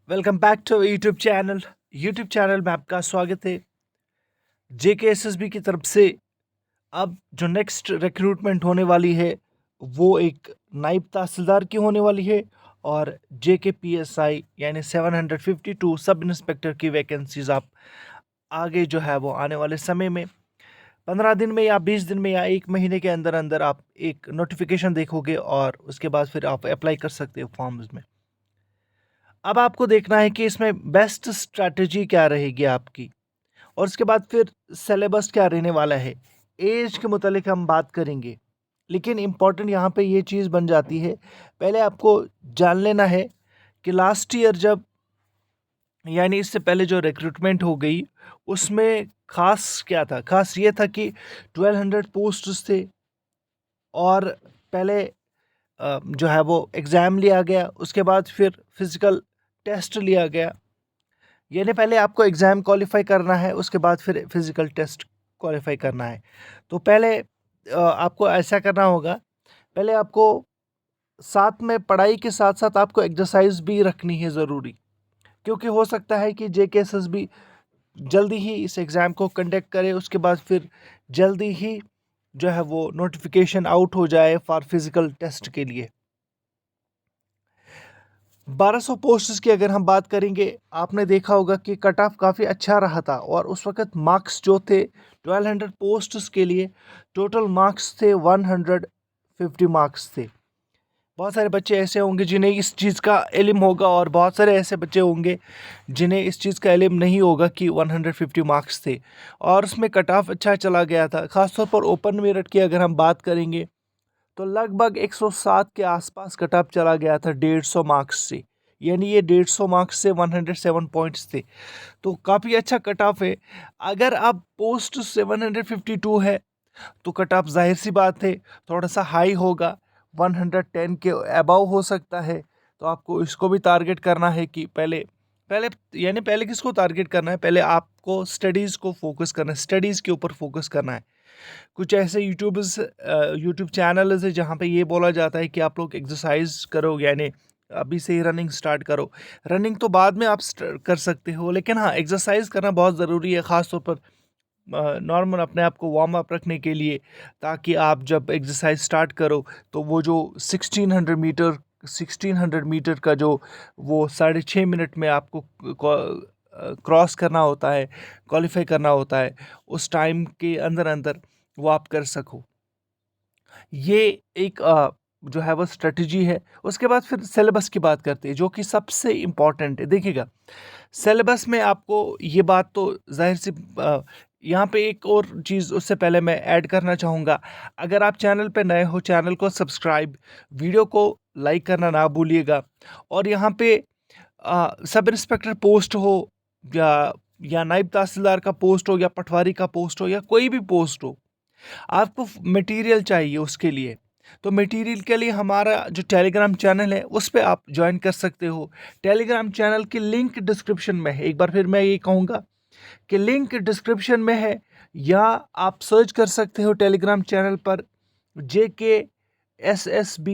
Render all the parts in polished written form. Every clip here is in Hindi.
Welcome back to YouTube channel में आपका स्वागत है। जेकेएसएसबी की तरफ से अब जो नेक्स्ट रिक्रूटमेंट होने वाली है वो एक नायब तहसीलदार की होने वाली है और जेकेपीएसआई यानी 752 सब इंस्पेक्टर की वैकेंसीज आप आगे जो है वो आने वाले समय में 15 दिन में या 20 दिन में या 1 महीने के अंदर अंदर आप एक नोटिफिकेशन देखोगे और उसके बाद फिर आप अप्लाई कर सकते हो फॉर्म्स में। अब आपको देखना है कि इसमें बेस्ट स्ट्रैटेजी क्या रहेगी आपकी और उसके बाद फिर सिलेबस क्या रहने वाला है। एज के मुतालिक हम बात करेंगे, लेकिन इम्पॉर्टेंट यहाँ पे ये चीज़ बन जाती है। पहले आपको जान लेना है कि लास्ट ईयर जब यानी इससे पहले जो रिक्रूटमेंट हो गई उसमें खास क्या था। खास ये था कि 1200 पोस्ट्स थे और पहले जो है वो एग्ज़ाम लिया गया, उसके बाद फिर फिज़िकल टेस्ट लिया गया। यानी पहले आपको एग्ज़ाम क्वालिफाई करना है, उसके बाद फिर फिज़िकल टेस्ट क्वालिफाई करना है। तो पहले आपको ऐसा करना होगा, पहले आपको साथ में पढ़ाई के साथ साथ आपको एक्सरसाइज भी रखनी है ज़रूरी, क्योंकि हो सकता है कि जेकेएसएसबी जल्दी ही इस एग्ज़ाम को कंडक्ट करे, उसके बाद फिर जल्दी ही जो है वो नोटिफिकेशन आउट हो जाए फॉर फिज़िकल टेस्ट के लिए। 1200 पोस्ट्स की अगर हम बात करेंगे, आपने देखा होगा कि कट ऑफ काफ़ी अच्छा रहा था और उस वक़्त मार्क्स जो थे 1200 पोस्ट्स के लिए टोटल मार्क्स थे 150 मार्क्स थे। बहुत सारे बच्चे ऐसे होंगे जिन्हें इस चीज़ का इल्म होगा और बहुत सारे ऐसे बच्चे होंगे जिन्हें इस चीज़ का इल्म नहीं होगा कि 150 मार्क्स थे और उसमें कट ऑफ अच्छा चला गया था। ख़ासतौर पर ओपन मेरिट की अगर हम बात करेंगे तो लगभग 107 के आसपास कट ऑफ चला गया था 150 मार्क्स से। यानी ये 150 मार्क्स से 107 पॉइंट्स थे, तो काफ़ी अच्छा कट ऑफ है। अगर आप पोस्ट 752 है तो कट ऑफ जाहिर सी बात है थोड़ा सा हाई होगा, 110 के अबव हो सकता है। तो आपको इसको भी टारगेट करना है कि पहले पहले यानी पहले किसको टारगेट करना है, पहले आपको स्टडीज़ को फोकस करना है, स्टडीज़ के ऊपर फोकस करना है। कुछ ऐसे यूट्यूब चैनल्स है जहाँ पे ये बोला जाता है कि आप लोग एक्सरसाइज करो, यानी अभी से ही रनिंग स्टार्ट करो। रनिंग तो बाद में आप कर सकते हो, लेकिन हाँ एक्सरसाइज करना बहुत ज़रूरी है, ख़ास तौर पर नॉर्मल अपने आप को वार्म अप रखने के लिए, ताकि आप जब एक्सरसाइज स्टार्ट करो तो वो जो 1600 मीटर का जो वो 6.5 मिनट में आपको क्रॉस करना होता है, क्वालिफाई करना होता है, उस टाइम के अंदर अंदर वो आप कर सको। ये एक जो है वो स्ट्रेटजी है। उसके बाद फिर सिलेबस की बात करते हैं जो कि सबसे इम्पॉर्टेंट है। देखिएगा, सिलेबस में आपको ये बात तो जाहिर सी यहाँ पे एक और चीज़ उससे पहले मैं ऐड करना चाहूँगा। अगर आप चैनल पे नए हो, चैनल को सब्सक्राइब, वीडियो को लाइक करना ना भूलिएगा। और यहाँ पे सब इंस्पेक्टर पोस्ट हो या नायब तहसीलदार का पोस्ट हो या पटवारी का पोस्ट हो या कोई भी पोस्ट हो, आपको मटेरियल चाहिए उसके लिए। तो मटेरियल के लिए हमारा जो टेलीग्राम चैनल है उस पे आप ज्वाइन कर सकते हो। टेलीग्राम चैनल की लिंक डिस्क्रिप्शन में है। एक बार फिर मैं ये कहूँगा कि लिंक डिस्क्रिप्शन में है, या आप सर्च कर सकते हो टेलीग्राम चैनल पर JKSSB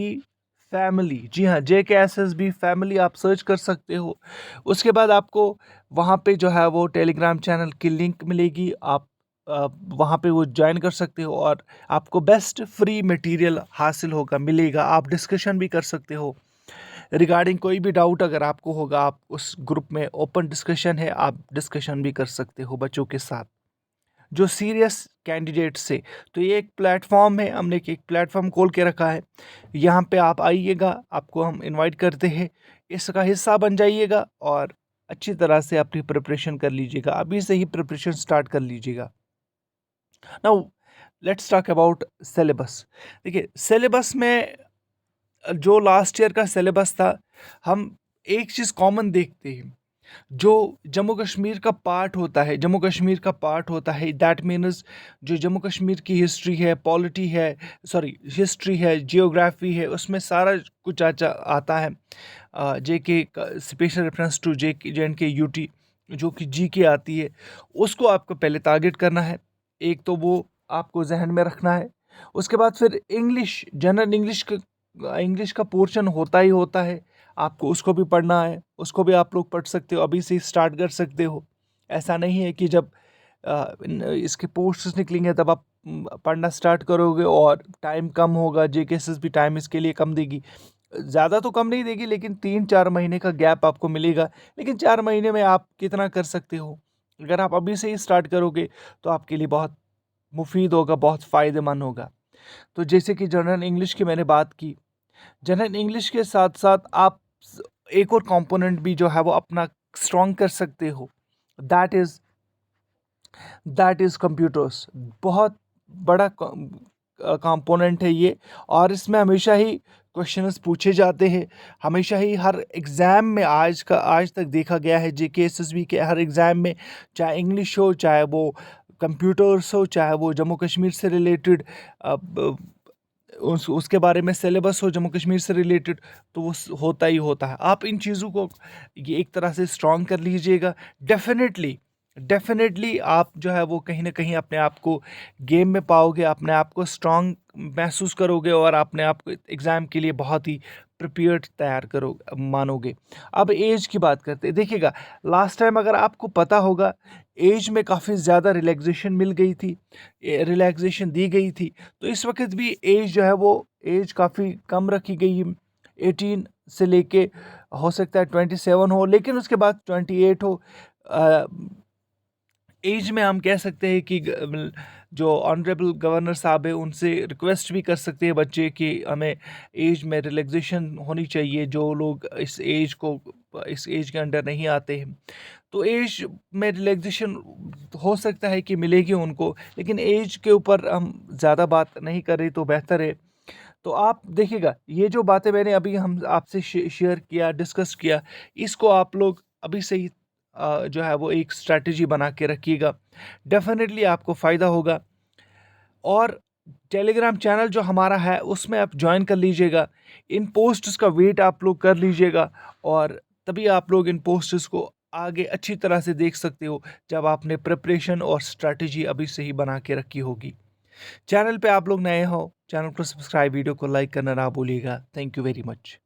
फैमिली। जी हाँ, JKSSB फैमिली आप सर्च कर सकते हो। उसके बाद आपको वहाँ पे जो है वो टेलीग्राम चैनल की लिंक मिलेगी, आप वहाँ पे वो ज्वाइन कर सकते हो और आपको बेस्ट फ्री मटेरियल हासिल होगा, मिलेगा। आप डिस्कशन भी कर सकते हो रिगार्डिंग कोई भी डाउट अगर आपको होगा, आप उस ग्रुप में ओपन डिस्कशन है, आप डिस्कशन भी कर सकते हो बच्चों के साथ जो सीरियस कैंडिडेट से। तो ये एक प्लेटफॉर्म है, हमने एक प्लेटफॉर्म खोल के रखा है। यहाँ पे आप आइएगा, आपको हम इनवाइट करते हैं, इसका हिस्सा बन जाइएगा और अच्छी तरह से अपनी प्रिपरेशन कर लीजिएगा। अभी से ही प्रिपरेशन स्टार्ट कर लीजिएगा। Now let's talk about syllabus. देखिए, सिलेबस में जो लास्ट ईयर का सिलेबस था, हम एक चीज़ कॉमन देखते हैं, जो जम्मू कश्मीर का पार्ट होता है, जम्मू कश्मीर का पार्ट होता है, दैट मीन्स जो जम्मू कश्मीर की हिस्ट्री है, पॉलिटी है, सॉरी हिस्ट्री है, जियोग्राफी है, उसमें सारा कुछ आता है। J K special reference to JNK UT जो कि GK आती है, उसको आपको पहले टारगेट करना है। एक तो वो आपको जहन में रखना है। उसके बाद फिर इंग्लिश, जनरल इंग्लिश का पोर्शन होता ही होता है। आपको उसको भी पढ़ना है, उसको भी आप लोग पढ़ सकते हो, अभी से ही स्टार्ट कर सकते हो। ऐसा नहीं है कि जब इसके पोस्ट्स निकलेंगे तब आप पढ़ना स्टार्ट करोगे और टाइम कम होगा, जेकेएसएस भी टाइम इसके लिए कम देगी, ज़्यादा तो कम नहीं देगी लेकिन 3-4 महीने का गैप आपको मिलेगा। लेकिन 4 महीने में आप कितना कर सकते हो? अगर आप अभी से ही स्टार्ट करोगे तो आपके लिए बहुत मुफीद होगा, बहुत फ़ायदेमंद होगा। तो जैसे कि जनरल इंग्लिश की मैंने बात की, जनरल इंग्लिश के साथ-साथ आप एक और कंपोनेंट भी जो है वो अपना स्ट्रॉन्ग कर सकते हो, दैट इज़ कंप्यूटर्स। बहुत बड़ा कंपोनेंट है ये, और इसमें हमेशा ही क्वेश्चंस पूछे जाते हैं। हमेशा ही हर एग्ज़ाम में आज तक देखा गया है जेकेएसएसबी के हर एग्ज़ाम में, चाहे इंग्लिश हो, चाहे वो कंप्यूटर्स हो, चाहे वो जम्मू कश्मीर से रिलेटेड उसके बारे में सिलेबस हो जम्मू कश्मीर से रिलेटेड, तो वो होता ही होता है। आप इन चीज़ों को ये एक तरह से स्ट्रॉन्ग कर लीजिएगा। डेफिनेटली आप जो है वो कहीं ना कहीं अपने आप को गेम में पाओगे, अपने आप को स्ट्रॉन्ग महसूस करोगे और अपने आप को एग्ज़ाम के लिए बहुत ही प्रिपेयर्ड तैयार करोगे, मानोगे। अब एज की बात करते हैं। देखिएगा, लास्ट टाइम अगर आपको पता होगा, एज में काफ़ी ज़्यादा रिलैक्सेशन मिल गई थी, रिलैक्सेशन दी गई थी। तो इस वक्त भी एज जो है वो एज काफ़ी कम रखी गई है। 18 से लेके हो सकता है 27 हो, लेकिन उसके बाद 28 हो। एज में हम कह सकते हैं कि जो ऑनरेबल गवर्नर साहब है उनसे रिक्वेस्ट भी कर सकते हैं बच्चे कि हमें एज में रिलैक्सेशन होनी चाहिए, जो लोग इस एज के अंडर नहीं आते हैं। तो एज में रिलैक्सेशन हो सकता है कि मिलेगी उनको, लेकिन एज के ऊपर हम ज़्यादा बात नहीं करें तो बेहतर है। तो आप देखिएगा, ये जो बातें मैंने अभी हम आपसे शेयर किया, डिस्कस किया, इसको आप लोग अभी से ही जो है वो एक स्ट्रैटेजी बना के रखिएगा। डेफिनेटली आपको फ़ायदा होगा। और टेलीग्राम चैनल जो हमारा है उसमें आप ज्वाइन कर लीजिएगा। इन पोस्ट्स का वेट आप लोग कर लीजिएगा, और तभी आप लोग इन पोस्ट्स को आगे अच्छी तरह से देख सकते हो जब आपने प्रिपरेशन और स्ट्रैटेजी अभी से ही बना के रखी होगी। चैनल पे आप लोग नए हो, चैनल को सब्सक्राइब, वीडियो को लाइक करना ना भूलिएगा। Thank you very much.